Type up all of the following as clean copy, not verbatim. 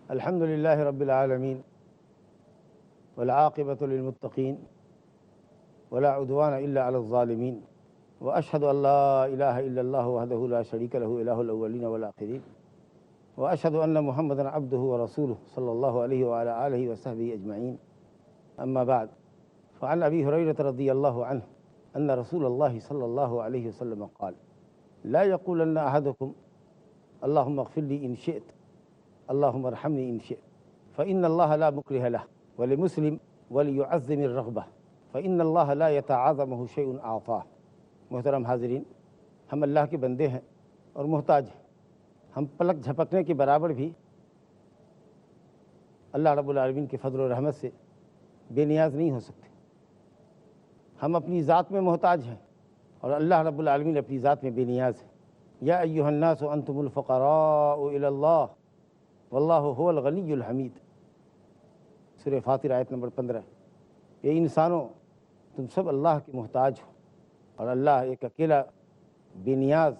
الحمد للہ رب العالمین والعاقبۃ للمتقین ولا عدوان الا علی الظالمین واشهد ان لا الہ الا اللہ وحدہ لا شریک لہ الہ الاولین والآخرین واشهد ان محمدا عبدہ ورسولہ صلی اللہ علیہ وعلی آلہ وصحبہ اجمعین اما بعد فعن ابی ہریرہ رضی اللہ عنہ ان رسول اللہ صلی اللہ علیہ وسلم قال لا یقولن احدکم اللہم اغفر لی ان شئت اللہم ارحمنی ان شئت فإن اللہ لا مکرہ لہ ولمسلم وليعظم الرغبہ فإن اللہ لا يتعاظمہ شیء اعطاہ۔ محترم حاضرین، ہم اللہ کے بندے ہیں اور محتاج ہیں۔ ہم پلک جھپکنے کے برابر بھی اللہ رب العالمین کے فضل و رحمت سے بے نیاز نہیں ہو سکتے۔ ہم اپنی ذات میں محتاج ہیں اور اللہ رب العالمین اپنی ذات میں بے نیاز ہے۔ یا ایھا الناس انتم الفقراء الی اللہ واللہ هو الغنی الحمید، سورہ فاطر آیت نمبر 15۔ یہ انسانوں، تم سب اللہ کے محتاج ہو اور اللہ ایک اکیلا بے نیاز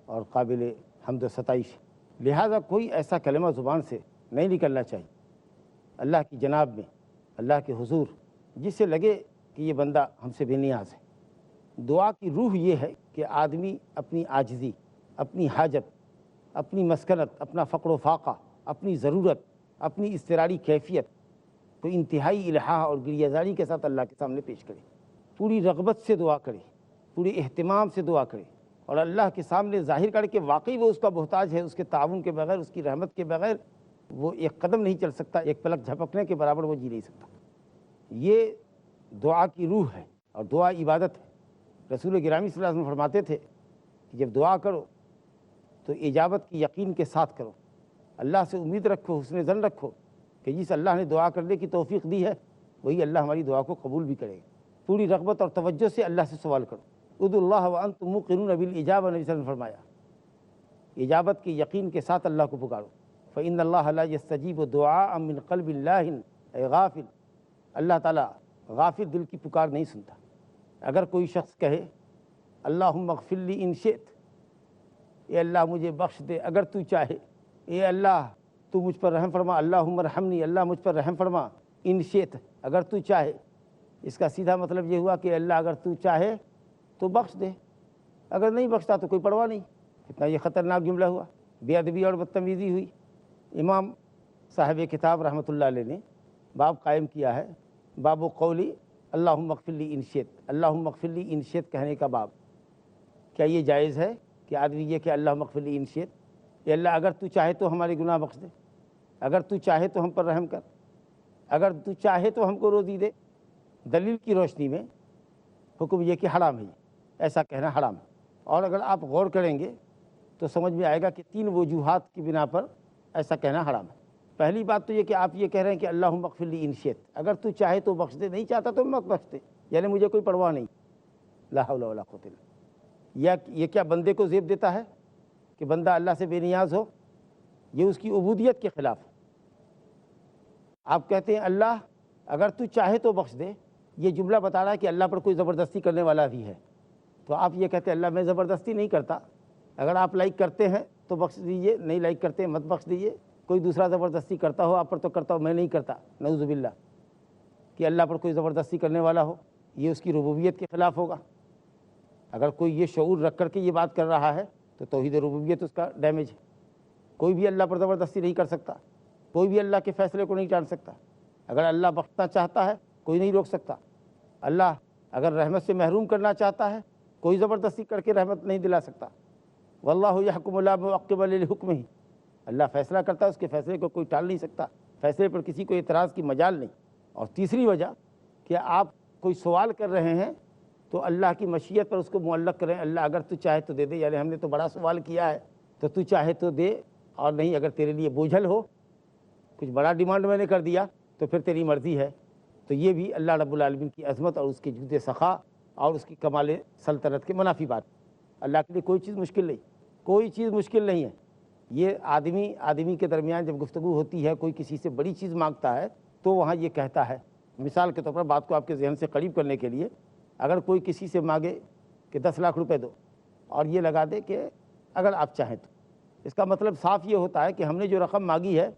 اور قابل حمد و ستائش ہے۔ لہٰذا کوئی ایسا کلمہ زبان سے نہیں نکلنا چاہیے اللہ کی جناب میں، اللہ کے حضور، جس سے لگے کہ یہ بندہ ہم سے بے نیاز ہے۔ دعا کی روح یہ ہے کہ آدمی اپنی عاجزی، اپنی حاجت، اپنی مسکنت، اپنا فقر و فاقہ، اپنی ضرورت، اپنی اضطراری کیفیت کو انتہائی الحاح اور گریہ زاری کے ساتھ اللہ کے سامنے پیش کرے، پوری رغبت سے دعا کرے، پوری اہتمام سے دعا کرے اور اللہ کے سامنے ظاہر کرے کہ واقعی وہ اس کا محتاج ہے۔ اس کے تعاون کے بغیر، اس کی رحمت کے بغیر وہ ایک قدم نہیں چل سکتا، ایک پلک جھپکنے کے برابر وہ جی نہیں سکتا۔ یہ دعا کی روح ہے اور دعا عبادت ہے۔ رسول گرامی صلی اللہ علیہ وسلم فرماتے تھے کہ جب دعا کرو تو اجابت کی یقین کے ساتھ کرو، اللہ سے امید رکھو، حسن ظن رکھو کہ جس اللہ نے دعا کرنے کی توفیق دی ہے وہی اللہ ہماری دعا کو قبول بھی کرے گا۔ پوری رغبت اور توجہ سے اللہ سے سوال کرو۔ ادعوا اللہ وانتم موقنون بالاجابہ، نبی صلی اللہ علیہ وسلم نے فرمایا، اجابت کے یقین کے ساتھ اللہ کو پکارو۔ فإن اللہ لا یستجیب دعاء من قلب لاہن اے غافل، اللہ تعالیٰ غافل دل کی پکار نہیں سنتا۔ اگر کوئی شخص کہے اللہم اغفر لی ان شئت، اے اللہ مجھے بخش دے اگر تو چاہے، اے اللہ تو مجھ پر رحم فرما، اللہم ارحمنی، اللہ مجھ پر رحم فرما، ان شئت اگر تو چاہے، اس کا سیدھا مطلب یہ ہوا کہ اللہ اگر تو چاہے تو بخش دے، اگر نہیں بخشتا تو کوئی پرواہ نہیں۔ کتنا یہ خطرناک جملہ ہوا، بے ادبی اور بدتمیزی ہوئی۔ امام صاحب کتاب رحمۃ اللہ علیہ نے باب قائم کیا ہے، باب و قولی اللہم اغفر لی ان شئت، اللہم اغفر لی ان شئت کہنے کا باب۔ کیا یہ جائز ہے کہ آدمی یہ کہ اللہم اغفر لی ان شئت، اے اللہ اگر تو چاہے تو ہمارے گناہ بخش دے، اگر تو چاہے تو ہم پر رحم کر، اگر تو چاہے تو ہم کو روزی دے؟ دلیل کی روشنی میں حکم یہ کہ حرام ہے، ایسا کہنا حرام ہے۔ اور اگر آپ غور کریں گے تو سمجھ میں آئے گا کہ 3 وجوہات کی بنا پر ایسا کہنا حرام ہے۔ پہلی بات تو یہ کہ آپ یہ کہہ رہے ہیں کہ اللہم اغفر لی ان شئت، اگر تو چاہے تو بخش دے، نہیں چاہتا تو مت بخش دے، یعنی مجھے کوئی پرواہ نہیں، لا حول ولا قوت الا باللہ۔ یہ کیا بندے کو زیب دیتا ہے کہ بندہ اللہ سے بے نیاز ہو؟ یہ اس کی عبودیت کے خلاف ہے۔ آپ کہتے ہیں اللہ اگر تو چاہے تو بخش دے، یہ جملہ بتا رہا ہے کہ اللہ پر کوئی زبردستی کرنے والا بھی ہے۔ تو آپ یہ کہتے ہیں اللہ میں زبردستی نہیں کرتا، اگر آپ لائک کرتے ہیں تو بخش دیجئے، نہیں لائک کرتے ہیں مت بخش دیجئے۔ کوئی دوسرا زبردستی کرتا ہو آپ پر تو کرتا ہو، میں نہیں کرتا، نعوذ باللہ، کہ اللہ پر کوئی زبردستی کرنے والا ہو، یہ اس کی ربوبیت کے خلاف ہوگا۔ اگر کوئی یہ شعور رکھ کر کے یہ بات کر رہا ہے تو توحید ربوبیت اس کا ڈیمیج ہے۔ کوئی بھی اللہ پر زبردستی نہیں کر سکتا، کوئی بھی اللہ کے فیصلے کو نہیں ٹال سکتا۔ اگر اللہ بخشنا چاہتا ہے کوئی نہیں روک سکتا، اللہ اگر رحمت سے محروم کرنا چاہتا ہے کوئی زبردستی کر کے رحمت نہیں دلا سکتا۔ واللہ یحکم لا معقب لحکمہ، اللہ فیصلہ کرتا ہے، اس کے فیصلے کو کوئی ٹال نہیں سکتا، فیصلے پر کسی کو اعتراض کی مجال نہیں۔ اور تیسری وجہ کہ آپ کوئی سوال کر رہے ہیں تو اللہ کی مشیت پر اس کو معلق کریں، اللہ اگر تو چاہے تو دے دے، یعنی ہم نے تو بڑا سوال کیا ہے تو تو چاہے تو دے، اور نہیں اگر تیرے لیے بوجھل ہو، کچھ بڑا ڈیمانڈ میں نے کر دیا تو پھر تیری مرضی ہے۔ تو یہ بھی اللہ رب العالمین کی عظمت اور اس کے جود سخا اور اس کی کمال سلطنت کے منافی بات۔ اللہ کے لیے کوئی چیز مشکل نہیں، کوئی چیز مشکل نہیں ہے۔ یہ آدمی کے درمیان جب گفتگو ہوتی ہے، کوئی کسی سے بڑی چیز مانگتا ہے تو وہاں یہ کہتا ہے، مثال کے طور پر بات کو آپ کے ذہن سے قریب کرنے کے لیے، اگر کوئی کسی سے مانگے کہ 10 لاکھ روپے دو اور یہ لگا دے کہ اگر آپ چاہیں تو، اس کا مطلب صاف یہ ہوتا ہے کہ ہم نے جو رقم مانگی ہے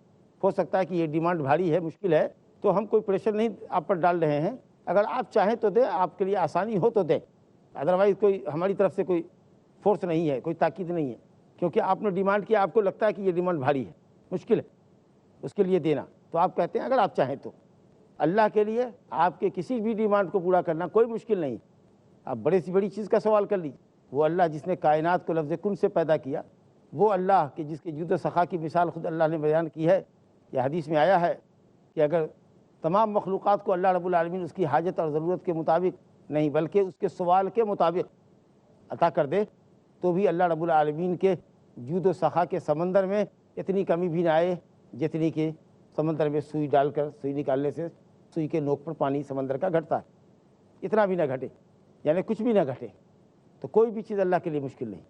ہو سکتا ہے کہ یہ ڈیمانڈ بھاری ہے، مشکل ہے، تو ہم کوئی پریشر نہیں آپ پر ڈال رہے ہیں، اگر آپ چاہیں تو دیں، آپ کے لیے آسانی ہو تو دیں، ادروائز کوئی ہماری طرف سے کوئی فورس نہیں ہے، کوئی تاکید نہیں ہے، کیونکہ آپ نے ڈیمانڈ کیا، آپ کو لگتا ہے کہ یہ ڈیمانڈ بھاری ہے، مشکل ہے اس کے لیے دینا، تو آپ کہتے ہیں اگر آپ چاہیں تو۔ اللہ کے لیے آپ کے کسی بھی ڈیمانڈ کو پورا کرنا کوئی مشکل نہیں۔ آپ بڑے سی بڑی چیز کا سوال کر لیجیے، وہ اللہ جس نے کائنات کو لفظ کن سے پیدا کیا، وہ اللہ کہ جس کے جود و سخا کی مثال خود اللہ نے بیان کی ہے، یہ حدیث میں آیا ہے کہ اگر تمام مخلوقات کو اللہ رب العالمین اس کی حاجت اور ضرورت کے مطابق نہیں بلکہ اس کے سوال کے مطابق عطا کر دے تو بھی اللہ رب العالمین کے جود و سخا کے سمندر میں اتنی کمی بھی نہ آئے جتنی کہ سمندر میں سوئی ڈال کر سوئی نکالنے سے سوئی کے نوک پر پانی سمندر کا گھٹتا ہے، اتنا بھی نہ گھٹے، یعنی کچھ بھی نہ گھٹے۔ تو کوئی بھی چیز اللہ کے لیے مشکل نہیں،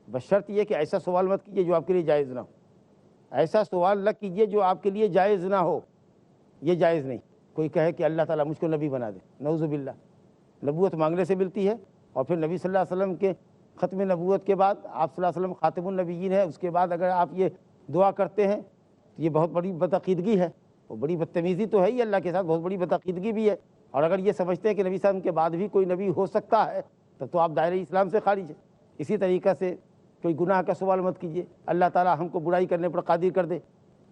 بس شرط یہ کہ ایسا سوال مت کیجیے جو آپ کے لیے جائز نہ ہو، ایسا سوال نہ کیجیے جو آپ کے لیے جائز نہ ہو، یہ جائز نہیں۔ کوئی کہے کہ اللہ تعالیٰ مجھ کو نبی بنا دے، نعوذ باللہ، نبوت مانگنے سے ملتی ہے، اور پھر نبی صلی اللہ علیہ وسلم کے ختم نبوت کے بعد آپ صلی اللہ علیہ وسلم خاتم النبیین ہیں، اس کے بعد اگر آپ یہ دعا کرتے ہیں تو یہ بہت بڑی بدعقیدگی ہے، وہ بڑی بدتمیزی تو ہے ہی اللہ کے ساتھ، بہت بڑی بدعقیدگی بھی ہے۔ اور اگر یہ سمجھتے ہیں کہ نبی صلی اللہ علیہ وسلم کے بعد بھی کوئی نبی ہو سکتا ہے تب تو آپ دائرہ اسلام سے خارج ہیں۔ اسی طریقہ سے کوئی گناہ کا سوال مت کیجیے، اللہ تعالیٰ ہم کو برائی کرنے پر قادر کر دے،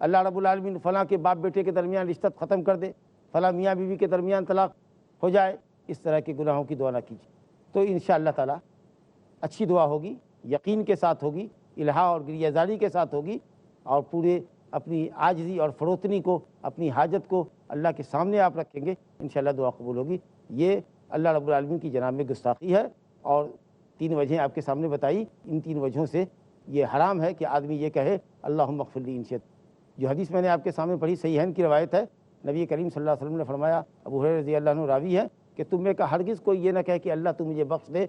اللہ رب العالمین فلاں کے باپ بیٹے کے درمیان رشتہ ختم کر دے، فلاں میاں بیوی کے درمیان طلاق ہو جائے، اس طرح کے گناہوں کی دعا نہ کیجیے، تو انشاءاللہ تعالیٰ اچھی دعا ہوگی، یقین کے ساتھ ہوگی، الہا اور گریہ زاری کے ساتھ ہوگی، اور پورے اپنی عاجزی اور فروتنی کو، اپنی حاجت کو اللہ کے سامنے آپ رکھیں گے، انشاءاللہ دعا قبول ہوگی۔ یہ اللہ رب العالمین کی جناب میں گستاخی ہے، اور 3 وجہیں آپ کے سامنے بتائی، ان 3 وجہوں سے یہ حرام ہے کہ آدمی یہ کہے اللہم اغفر لی ان شئت۔ جو حدیث میں نے آپ کے سامنے پڑھی صحیحین کی روایت ہے، نبی کریم صلی اللہ علیہ وسلم نے فرمایا، ابو ہریرہ رضی اللہ عنہ راوی ہے، کہ تم میں کا ہرگز کوئی یہ نہ کہے کہ اللہ تو مجھے بخش دے،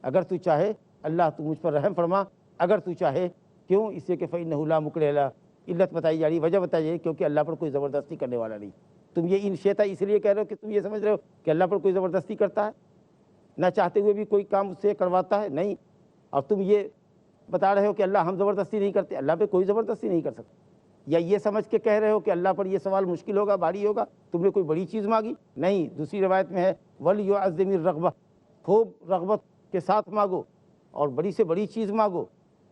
اگر تو چاہے اللہ تو مجھ پر رحم فرما، اگر تو چاہے، کیوں؟ اس سے کہ فإنہ لا مکرہ لہ، علت بتائی جا رہی، وجہ بتائی جا رہی، کیونکہ اللہ پر کوئی زبردستی کرنے والا نہیں۔ تم یہ ان شئت اس لیے کہہ رہے ہو کہ تم یہ سمجھ رہے ہو کہ اللہ پر کوئی زبردستی کرتا ہے، نہ چاہتے ہوئے بھی کوئی کام اس سے کرواتا ہے، نہیں، اور تم یہ بتا رہے ہو کہ اللہ ہم زبردستی نہیں کرتے، اللہ پہ کوئی زبردستی نہیں کر سکتا، یا یہ سمجھ کے کہہ رہے ہو کہ اللہ پر یہ سوال مشکل ہوگا، بھاری ہوگا، تم نے کوئی بڑی چیز مانگی، نہیں۔ دوسری روایت میں ہے وَلْيُعَظِّمِ الرَّغْبَةَ، خوب رغبت کے ساتھ مانگو اور بڑی سے بڑی چیز مانگو،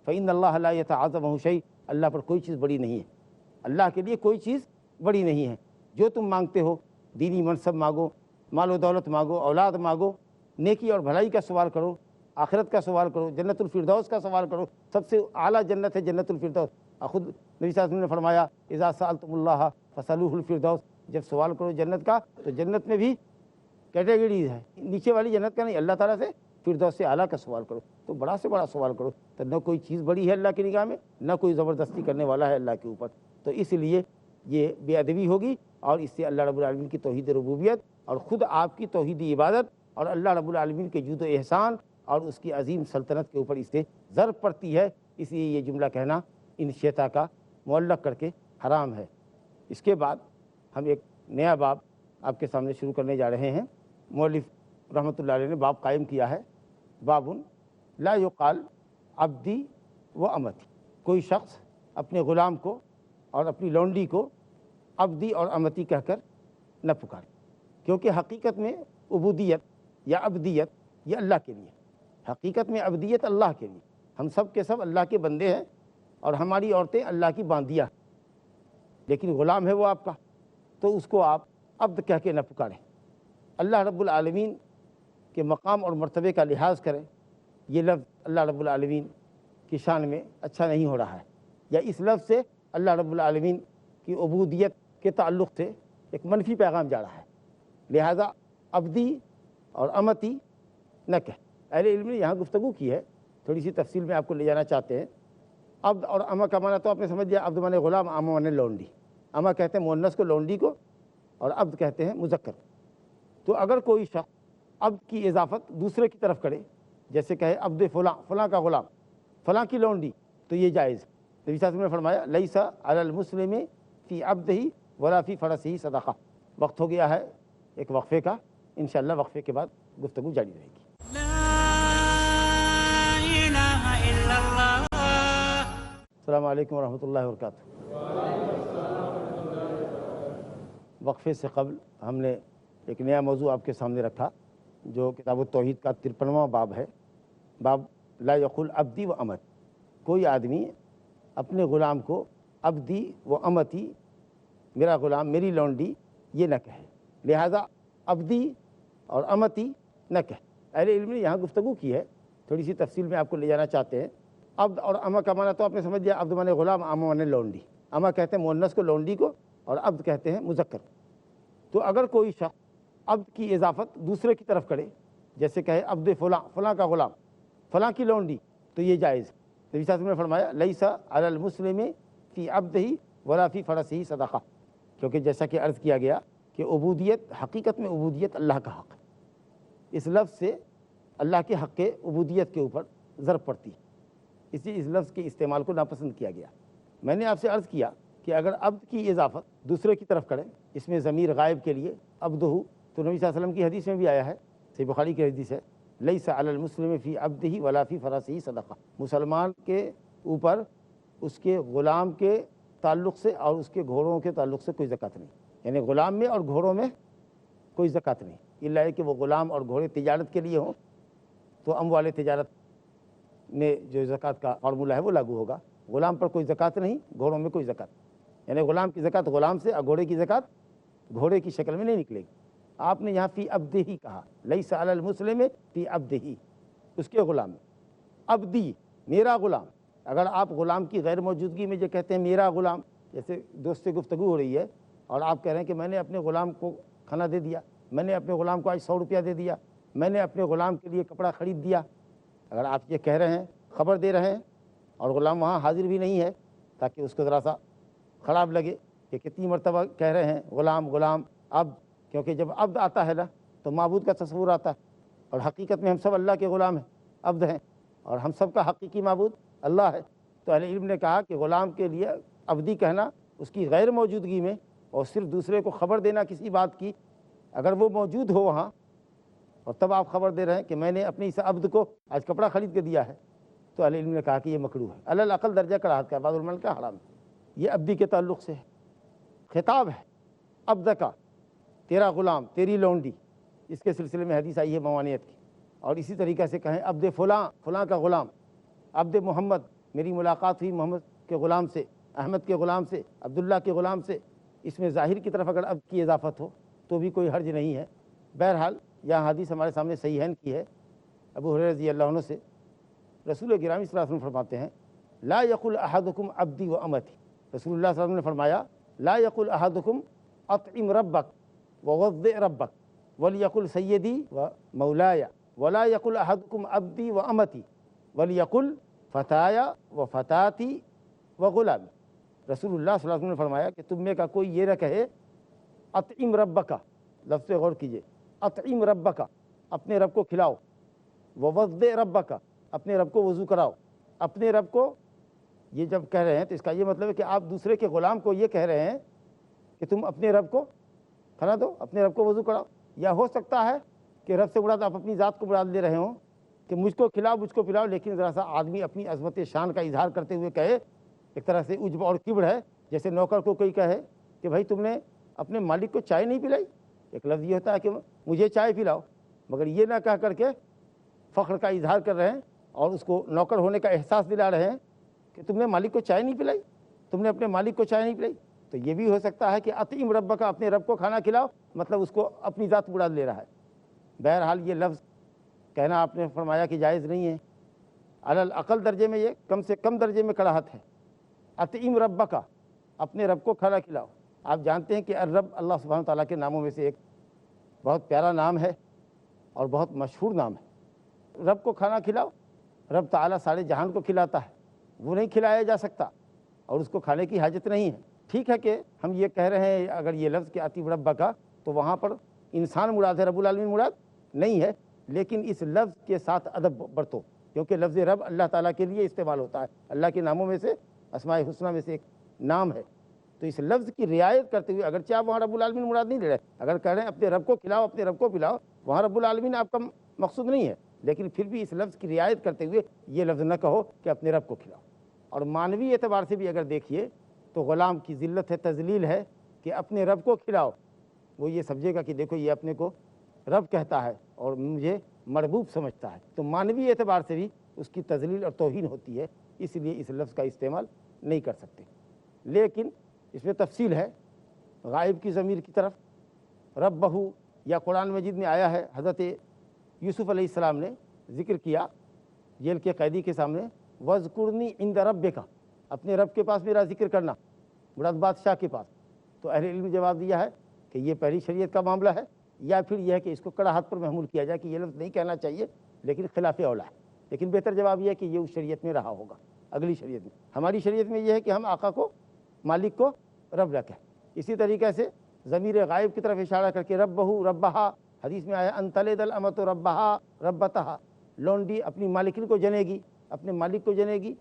فإن اللہ لا يتعاظمہ شیء، اللہ پر کوئی چیز بڑی نہیں ہے، اللہ کے لیے کوئی چیز بڑی نہیں ہے۔ جو تم مانگتے ہو، دینی منصب مانگو، مال و دولت مانگو، اولاد مانگو، نیکی اور بھلائی کا سوال کرو، آخرت کا سوال کرو، جنت الفردوس کا سوال کرو، سب سے اعلیٰ جنت ہے جنت الفردوس۔ خود نبی صلی اللہ علیہ وسلم نے فرمایا اذا سألتم اللہ فسألوہ الفردوس، جب سوال کرو جنت کا تو جنت میں بھی کیٹیگریز ہے، نیچے والی جنت کا نہیں، اللہ تعالیٰ سے فردوس سے اعلیٰ کا سوال کرو، تو بڑا سے بڑا سوال کرو، تو نہ کوئی چیز بڑی ہے اللہ کی نگاہ میں، نہ کوئی زبردستی کرنے والا ہے اللہ کے اوپر، تو اس لیے یہ بے ادبی ہوگی، اور اس سے اللہ رب العالمین کی توحید ربوبیت اور خود آپ کی توحیدی عبادت اور اللہ رب العالمین کے جود و احسان اور اس کی عظیم سلطنت کے اوپر اس سے ضرب پڑتی ہے، اس لیے یہ جملہ کہنا ان شیطا کا معلق کر کے حرام ہے۔ اس کے بعد ہم ایک نیا باب آپ کے سامنے شروع کرنے جا رہے ہیں۔ مؤلف رحمۃ اللہ علیہ نے باب قائم کیا ہے، باب لا یقال عبدی و امتی، کوئی شخص اپنے غلام کو اور اپنی لونڈی کو عبدی اور امتی کہہ کر نہ پکارے، کیونکہ حقیقت میں عبودیت یا عبدیت یہ اللہ کے لیے، حقیقت میں عبدیت اللہ کے لیے، ہم سب کے سب اللہ کے بندے ہیں اور ہماری عورتیں اللہ کی باندیاں، لیکن غلام ہے وہ آپ کا، تو اس کو آپ عبد کہہ کے نہ پکاریں۔ اللہ رب العالمین کے مقام اور مرتبے کا لحاظ کریں، یہ لفظ اللہ رب العالمین کی شان میں اچھا نہیں ہو رہا ہے، یا اس لفظ سے اللہ رب العالمین کی عبودیت کے تعلق سے ایک منفی پیغام جا رہا ہے، لہذا عبدی اور امتی نہ کہے۔ اہل علم نے یہاں گفتگو کی ہے، تھوڑی سی تفصیل میں آپ کو لے جانا چاہتے ہیں۔ عبد اور اما کا معنی تو آپ نے سمجھ لیا، عبد مانے غلام، اما مانے لونڈی۔ اما کہتے ہیں مؤنث کو، لونڈی کو، اور عبد کہتے ہیں مذکر۔ تو اگر کوئی شخص عبد کی اضافت دوسرے کی طرف کرے، جیسے کہے عبد فلاں، فلاں کا غلام، فلاں کی لونڈی، تو یہ جائز۔ نبی صلی اللہ علیہ وسلم نے فرمایا لیسا علی المسلم فی عبدہ ولا فی فرسہ صدقہ۔ وقت ہو گیا ہے ایک وقفے کا، انشاءاللہ وقفے کے بعد گفتگو جاری رہے گی۔ السلام علیکم ورحمۃ اللہ وبرکاتہ۔ وقفے سے قبل ہم نے ایک نیا موضوع آپ کے سامنے رکھا، جو کتاب التوحید کا 53واں باب ہے، باب لا یقول عبدی و امت۔ کوئی آدمی اپنے غلام کو عبدی و امتی، میرا غلام، میری لونڈی، یہ نہ کہے، لہذا عبدی اور امتی نہ کہے۔ اہل علم نے یہاں گفتگو کی ہے، تھوڑی سی تفصیل میں آپ کو لے جانا چاہتے ہیں۔ عبد اور اما کا معنی تو آپ نے سمجھ لیا، عبد مانے غلام، اما مانے لونڈی۔ اما کہتے ہیں مؤنث کو، لونڈی کو، اور عبد کہتے ہیں مذکر۔ تو اگر کوئی شخص عبد کی اضافت دوسرے کی طرف کرے، جیسے کہے عبد فلاں، فلاں کا غلام، فلاں کی لونڈی، تو یہ جائز۔ نبی صلی اللہ علیہ وسلم نے فرمایا لیسا علی المسلم فی عبدہ ولا فی فرسہ صدقہ، کیونکہ جیسا کہ عرض کیا گیا کہ عبودیت، حقیقت میں عبودیت اللہ کا حق ہے۔ اس لفظ سے اللہ کے حق کے عبودیت کے اوپر ضرب پڑتی ہے، اس لیے اس لفظ کے استعمال کو ناپسند کیا گیا۔ میں نے آپ سے عرض کیا کہ اگر عبد کی اضافت دوسرے کی طرف کرے، اس میں ضمیر غائب کے لیے عبدہ، تو نبی صلی اللہ علیہ وسلم کی حدیث میں بھی آیا ہے، صحیح بخاری کی حدیث ہے، لیس علی المسلم فی عبدہ ولا فی فرسہ صدقہ۔ مسلمان کے اوپر اس کے غلام کے تعلق سے اور اس کے گھوڑوں کے تعلق سے کوئی زکوٰۃ نہیں، یعنی غلام میں اور گھوڑوں میں کوئی زکوٰۃ نہیں، الا ہے کہ وہ غلام اور گھوڑے تجارت کے لیے ہوں تو اموال تجارت میں جو زکوٰۃ کا فارمولہ ہے وہ لاگو ہوگا۔ غلام پر کوئی زکوٰۃ نہیں، گھوڑوں میں کوئی زکوٰۃ، یعنی غلام کی زکوٰۃ غلام سے، اور گھوڑے کی زکوٰۃ گھوڑے کی شکل میں نہیں نکلے گی۔ آپ نے یہاں فی عبدہ ہی کہا، لیس علی المسلم فی عبدہ، اس کے غلام میں۔ عبدی، میرا غلام، اگر آپ غلام کی غیر موجودگی میں جو کہتے ہیں میرا غلام، جیسے دوست سے گفتگو ہو رہی ہے اور آپ کہہ رہے ہیں کہ میں نے اپنے غلام کو کھانا دے دیا، میں نے اپنے غلام کو آج 100 روپیہ دے دیا، میں نے اپنے غلام کے لیے کپڑا خرید دیا، اگر آپ یہ کہہ رہے ہیں، خبر دے رہے ہیں، اور غلام وہاں حاضر بھی نہیں ہے تاکہ اس کو ذرا سا خراب لگے کہ کتنی مرتبہ کہہ رہے ہیں غلام غلام عبد، کیونکہ جب عبد آتا ہے نا تو معبود کا تصور آتا ہے، اور حقیقت میں ہم سب اللہ کے غلام ہیں، عبد ہیں، اور ہم سب کا حقیقی معبود اللہ ہے۔ تو اہل علم نے کہا کہ غلام کے لیے عبدی کہنا اس کی غیر موجودگی میں، اور صرف دوسرے کو خبر دینا کسی بات کی، اگر وہ موجود ہو وہاں اور تب آپ خبر دے رہے ہیں کہ میں نے اپنے اس عبد کو آج کپڑا خرید کے دیا ہے، تو اہل علم نے کہا کہ یہ مکروہ ہے، علی الاقل درجہ کراہت کا، بعض علماء نے کہا حرام ہے۔ یہ عبدی کے تعلق سے ہے، خطاب ہے عبد کا، تیرا غلام، تیری لونڈی، اس کے سلسلے میں حدیث آئی ہے موانعت کی۔ اور اسی طریقہ سے کہیں عبد فلاں، فلاں کا غلام، عبد محمد، میری ملاقات ہوئی محمد کے غلام سے، احمد کے غلام سے، عبداللہ کے غلام سے، اس میں ظاہر کی طرف اگر عبد کی اضافت ہو تو بھی کوئی حرج نہیں ہے۔ بہرحال یہاں حدیث ہمارے سامنے صحیحین کی ہے، ابو ہریرہ رضی اللہ عنہ سے، رسول گرامی صلی اللہ علیہ وسلم فرماتے ہیں لا یقل احدکم عبدی و امتی، رسول اللہ صلی اللہ علیہ وسلم نے فرمایا لا یقل احدکم اطعم ربک ووضع ربک ولیقل سیدی و مولایا ولا یقل احدکم عبدی و امتی ولیقل فتایا و فتاتی و غلامی۔ رسول اللہ صلی اللہ علیہ وسلم نے فرمایا کہ تم میں کا کوئی یہ نہ کہے اطعم ربک، لفظ پہ غور کیجئے، اطعم ربک، اپنے رب کو کھلاؤ، ووضع ربک، اپنے رب کو وضو کراؤ، اپنے رب کو، یہ جب کہہ رہے ہیں تو اس کا یہ مطلب ہے کہ آپ دوسرے کے غلام کو یہ کہہ رہے ہیں کہ تم اپنے رب کو کھلا دو، اپنے رب کو وضو کراؤ۔ یا ہو سکتا ہے کہ رب سے مراد آپ اپنی ذات کو مراد لے رہے ہوں کہ مجھ کو کھلاؤ، مجھ کو پلاؤ، لیکن ذرا سا آدمی اپنی عظمت شان کا اظہار کرتے ہوئے کہے، ایک طرح سے عجب اور کبر ہے، جیسے نوکر کو کوئی کہے کہ بھائی تم نے اپنے مالک کو چائے نہیں پلائی، ایک لفظ یہ ہوتا ہے کہ مجھے چائے پلاؤ، مگر یہ نہ کہہ کر کے فخر کا اظہار کر رہے ہیں اور اس کو نوکر ہونے کا احساس دلا رہے ہیں کہ تم نے مالک کو چائے نہیں پلائی، تم نے اپنے مالک کو چائے نہیں پلائی۔ تو یہ بھی ہو سکتا ہے کہ اطعم ربک، اپنے رب کو کھانا کھلاؤ، مطلب اس کو اپنی ذات مراد لے رہا ہے۔ بہرحال یہ لفظ کہنا آپ نے فرمایا کہ جائز نہیں ہے، علی الاقل درجے میں، یہ کم سے کم درجے میں کراہت ہے۔ اطعم ربک، اپنے رب کو کھانا کھلاؤ۔ آپ جانتے ہیں کہ الرب اللہ سبحانہ تعالیٰ کے ناموں میں سے ایک بہت پیارا نام ہے اور بہت مشہور نام ہے۔ رب کو کھانا کھلاؤ، رب تعالیٰ سارے جہان کو کھلاتا ہے، وہ نہیں کھلایا جا سکتا اور اس کو کھانے کی حاجت نہیں ہے۔ ٹھیک ہے کہ ہم یہ کہہ رہے ہیں اگر یہ لفظ کہ اطیعوا ربک تو وہاں پر انسان مراد ہے، رب العالمین مراد نہیں ہے، لیکن اس لفظ کے ساتھ ادب برتو، کیونکہ لفظ رب اللہ تعالیٰ کے لیے استعمال ہوتا ہے، اللہ کے ناموں میں سے، اسماء الحسنیٰ میں سے ایک نام ہے۔ تو اس لفظ کی رعایت کرتے ہوئے اگرچہ آپ وہاں رب العالمین مراد نہیں لے رہے، اگر کہہ رہے ہیں اپنے رب کو کھلاؤ، اپنے رب کو پلاؤ، وہاں رب العالمین آپ کا مقصود نہیں ہے، لیکن پھر بھی اس لفظ کی رعایت کرتے ہوئے یہ لفظ نہ کہو کہ اپنے رب کو کھلاؤ۔ اور معنوی اعتبار سے بھی اگر دیکھیے تو غلام کی ذلت ہے، تذلیل ہے کہ اپنے رب کو کھلاؤ، وہ یہ سمجھے گا کہ دیکھو یہ اپنے کو رب کہتا ہے اور مجھے مربوب سمجھتا ہے، تو معنوی اعتبار سے بھی اس کی تذلیل اور توہین ہوتی ہے، اس لیے اس لفظ کا استعمال نہیں کر سکتے۔ لیکن اس میں تفصیل ہے، غائب کی ضمیر کی طرف ربہ، یا قرآن مجید میں آیا ہے، حضرت یوسف علیہ السلام نے ذکر کیا جیل کے قیدی کے سامنے، وَاذْكُرْنِي عِنْدَ رَبِّكَ، اپنے رب کے پاس میرا ذکر کرنا، مراد بادشاہ کے پاس۔ تو اہل علم نے جواب دیا ہے کہ یہ پہلی شریعت کا معاملہ ہے، یا پھر یہ ہے کہ اس کو کڑا ہاتھ پر محمول کیا جائے کہ یہ لفظ نہیں کہنا چاہیے لیکن خلاف اولا ہے، لیکن بہتر جواب یہ ہے کہ یہ اس شریعت میں رہا ہوگا، اگلی شریعت میں۔ ہماری شریعت میں یہ ہے کہ ہم آقا کو، مالک کو رب رکھیں۔ اسی طریقے سے ضمیر غائب کی طرف اشارہ کر کے ربہ ربہا، حدیث میں آیا ان تلد الامۃ ربہا ربتہا، لونڈی اپنی مالکن کو جنے گی، اپنے مالک کو جنے گی،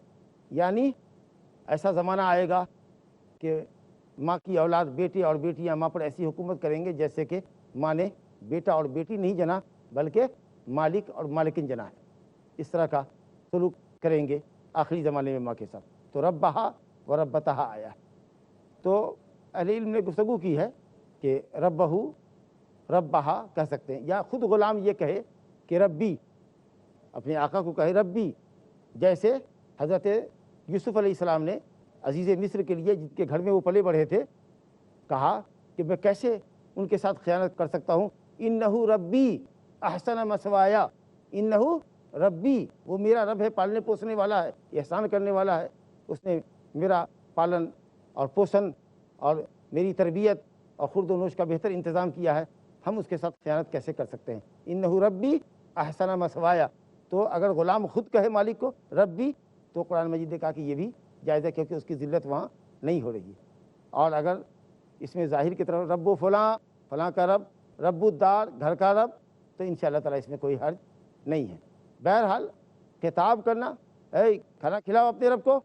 یعنی ایسا زمانہ آئے گا کہ ماں کی اولاد، بیٹے اور بیٹیاں ماں پر ایسی حکومت کریں گے جیسے کہ ماں نے بیٹا اور بیٹی نہیں جنا بلکہ مالک اور مالکن جنا ہے، اس طرح کا سلوک کریں گے آخری زمانے میں ماں کے ساتھ۔ تو ربہا و ربتہا آیا ہے۔ تو اہل علم نے گفتگو کی ہے کہ ربہ ربہا کہہ سکتے ہیں، یا خود غلام یہ کہے کہ ربی، اپنے آقا کو کہے ربی، جیسے حضرت یوسف علیہ السلام نے عزیز مصر کے لیے، جن کے گھر میں وہ پلے بڑھے تھے، کہا کہ میں کیسے ان کے ساتھ خیانت کر سکتا ہوں، انہ ربی احسن مثوایا، انہ ربی، وہ میرا رب ہے، پالنے پوسنے والا ہے، احسان کرنے والا ہے، اس نے میرا پالن اور پوشن اور میری تربیت اور خورد و نوش کا بہتر انتظام کیا ہے، ہم اس کے ساتھ خیانت کیسے کر سکتے ہیں، انہ ربی احسن مثوایا۔ تو اگر غلام خود کہے مالک کو ربی تو قرآن مجید نے کہا کہ یہ بھی جائز ہے، کیونکہ اس کی ذلت وہاں نہیں ہو رہی ہے۔ اور اگر اس میں ظاہر کی طرف رب و فلاں، فلاں کا رب، رب الدار، گھر کا رب، تو انشاءاللہ تعالیٰ اس میں کوئی حرج نہیں ہے۔ بہرحال خطاب کرنا، اے کھانا کھلاؤ اپنے رب کو،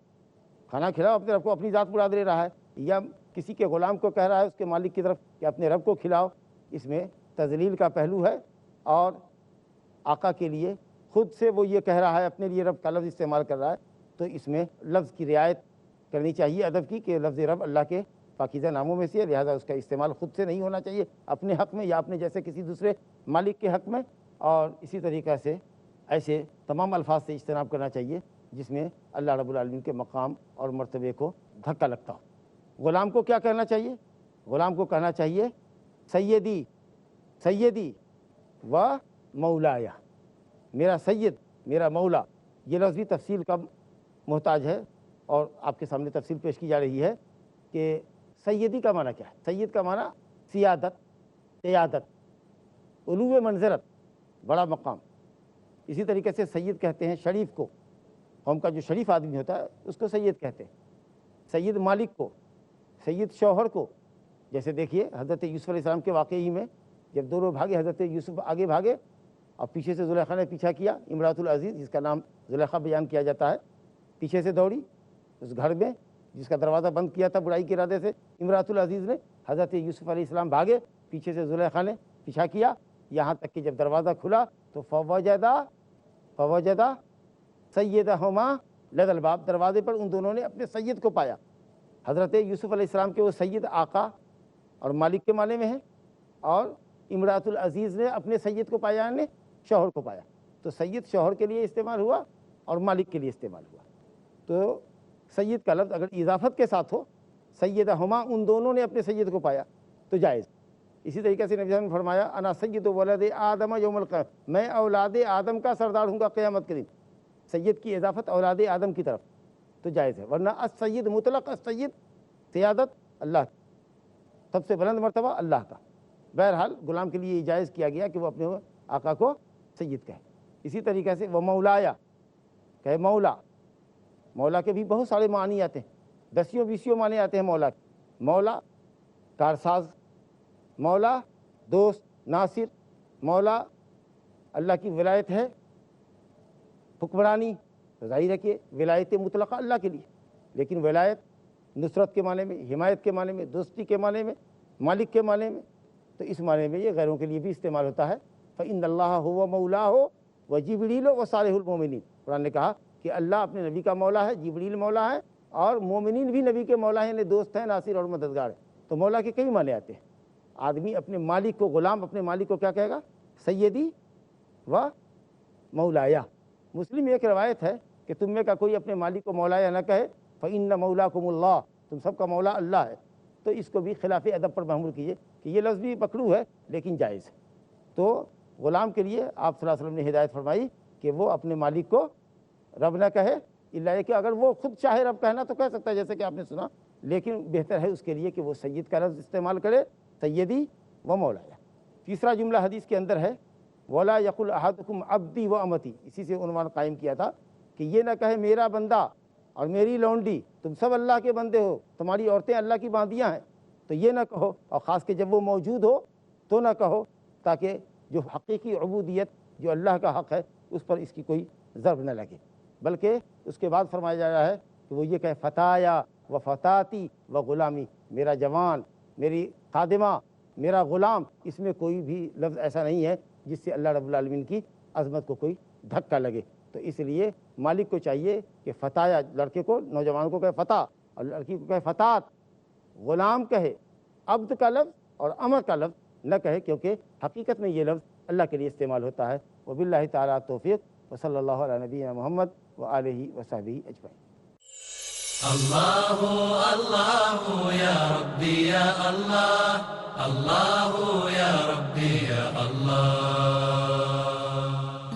کھانا کھلاؤ اپنے رب کو، اپنی ذات مراد لے رہا ہے، یا کسی کے غلام کو کہہ رہا ہے اس کے مالک کی طرف کہ اپنے رب کو کھلاؤ، اس میں تذلیل کا پہلو ہے، اور آقا کے لیے خود سے وہ یہ کہہ رہا ہے، اپنے لیے رب کا لفظ استعمال کر رہا ہے، تو اس میں لفظ کی رعایت کرنی چاہیے ادب کی، کہ لفظ رب اللہ کے پاکیزہ ناموں میں سے ہے، لہٰذا اس کا استعمال خود سے نہیں ہونا چاہیے اپنے حق میں یا اپنے جیسے کسی دوسرے مالک کے حق میں، اور اسی طریقے سے ایسے تمام الفاظ سے اجتناب کرنا چاہیے جس میں اللہ رب العالمین کے مقام اور مرتبے کو دھکا لگتا ہو۔ غلام کو کیا کہنا چاہیے؟ غلام کو کہنا چاہیے سیدی، سیدی و مولایا، میرا سید، میرا مولا۔ یہ لفظ بھی تفصیل کا محتاج ہے، اور آپ کے سامنے تفصیل پیش کی جا رہی ہے کہ سیدی کا معنی کیا ہے۔ سید کا معنی سیادت، قیادت، علو منزلت، بڑا مقام۔ اسی طریقے سے سید کہتے ہیں شریف کو، قوم کا جو شریف آدمی ہوتا ہے اس کو سید کہتے ہیں۔ سید مالک کو، سید شوہر کو، جیسے دیکھیے حضرت یوسف علیہ السلام کے واقعی میں جب دونوں بھاگے، حضرت یوسف آگے بھاگے اور پیچھے سے زلیخا نے پیچھا کیا، امراۃ العزیز جس کا نام زلیخا بیان کیا جاتا ہے، پیچھے سے دوڑی اس گھر میں جس کا دروازہ بند کیا تھا برائی کے ارادے سے امراۃ العزیز نے، حضرت یوسف علیہ السلام بھاگے، پیچھے سے زلیخا نے پیچھا کیا، یہاں تک کہ جب دروازہ کھلا تو فوجدا سیدہما لدی الباب، دروازے پر ان دونوں نے اپنے سید کو پایا۔ حضرت یوسف علیہ السلام کے وہ سید آقا اور مالک کے معنی میں ہیں، اور امراۃ العزیز نے اپنے سید کو پایا، یعنی شوہر کو پایا۔ تو سید شوہر کے لیے استعمال ہوا اور مالک کے لیے استعمال ہوا۔ تو سید کا لفظ اگر اضافت کے ساتھ ہو، سیدہما، ان دونوں نے اپنے سید کو پایا، تو جائز۔ اسی طریقے سے نبی صلی اللہ علیہ وسلم نے فرمایا انا سید ولد آدم یوم القیامہ، میں اولاد آدم کا سردار ہوں گا قیامت کے دن۔ سید کی اضافت اولاد آدم کی طرف تو جائز ہے، ورنہ السید مطلق، السید سیادت اللہ، سب سے بلند مرتبہ اللہ کا۔ بہرحال غلام کے لیے یہ جائز کیا گیا کہ وہ اپنے آقا کو سید کہے۔ اسی طریقے سے وہ مولایا کہ مولا، مولا کے بھی بہت سارے معنی آتے ہیں، دسیوں بیسیوں معنی آتے ہیں مولا کے۔ مولا کارساز، مولا دوست ناصر، مولا اللہ کی ولایت ہے، حکمرانی، تو ظاہر ہے کہ ولایت مطلقہ اللہ کے لیے، لیکن ولایت نصرت کے معنی میں، حمایت کے معنی میں، دوستی کے معنی میں، مالک کے معنی میں، تو اس معنی میں یہ غیروں کے لیے بھی استعمال ہوتا ہے۔ فإن اللہ هو مولاه وجبریل وصالح المؤمنین، قرآن نے کہا کہ اللہ اپنے نبی کا مولا ہے، جبریل مولا ہے، اور مومنین بھی نبی کے مولا ہیں، یعنی دوست ہیں، ناصر اور مددگار ہیں۔ تو مولا کے کئی معنی آتے ہیں۔ آدمی اپنے مالک کو، غلام اپنے مالک کو کیا کہے گا؟ سیدی و مولایا۔ مسلم ایک روایت ہے کہ تم میں کا کوئی اپنے مالک کو مولایا نہ کہے، فإن مولاکم اللہ، تم سب کا مولا اللہ ہے۔ تو اس کو بھی خلاف ادب پر محمول کیجیے کہ یہ لفظ بھی مکروہ ہے لیکن جائز ہے۔ تو غلام کے لیے آپ صلی اللہ علیہ وسلم نے ہدایت فرمائی کہ وہ اپنے مالک کو رب نہ کہے، الا کہ اگر وہ خود چاہے رب کہنا تو کہہ سکتا ہے، جیسے کہ آپ نے سنا، لیکن بہتر ہے اس کے لیے کہ وہ سید کا لفظ استعمال کرے، سیدی و مولایا۔ تیسرا جملہ حدیث کے اندر ہے ولا یقل احدکم عبدی و امتی، اسی سے عنوان قائم کیا تھا کہ یہ نہ کہے میرا بندہ اور میری لونڈی، تم سب اللہ کے بندے ہو، تمہاری عورتیں اللہ کی باندیاں ہیں، تو یہ نہ کہو، اور خاص کہ جب وہ موجود ہو تو نہ کہو، تاکہ جو حقیقی عبودیت جو اللہ کا حق ہے اس پر اس کی کوئی ضرب نہ لگے۔ بلکہ اس کے بعد فرمایا جا رہا ہے کہ وہ یہ کہے فتایا و فتاتی و غلامی، میرا جوان، میری خادمہ، میرا غلام، اس میں کوئی بھی لفظ ایسا نہیں ہے جس سے اللہ رب العالمین کی عظمت کو کوئی دھکا لگے۔ تو اس لیے مالک کو چاہیے کہ فتایا، لڑکے کو، نوجوان کو کہے فتح، اور لڑکی کو کہے فتات، غلام کہے، عبد کا لفظ اور امر کا لفظ نہ کہے، کیونکہ حقیقت میں یہ لفظ اللہ کے لیے استعمال ہوتا ہے۔ وباللہ تعالیٰ توفیق، وصلی اللہ علی نبینا محمد وآلہ وصحبہ اجمعین۔ اللہ اللہ یا ربی یا اللہ، اللہ یا ربی یا اللہ،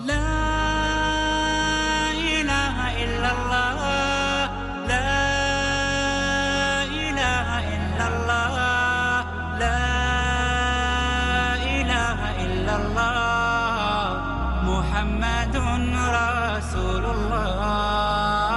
لا إله إلا الله، لا إله إلا الله، لا إله إلا الله، محمد رسول الله۔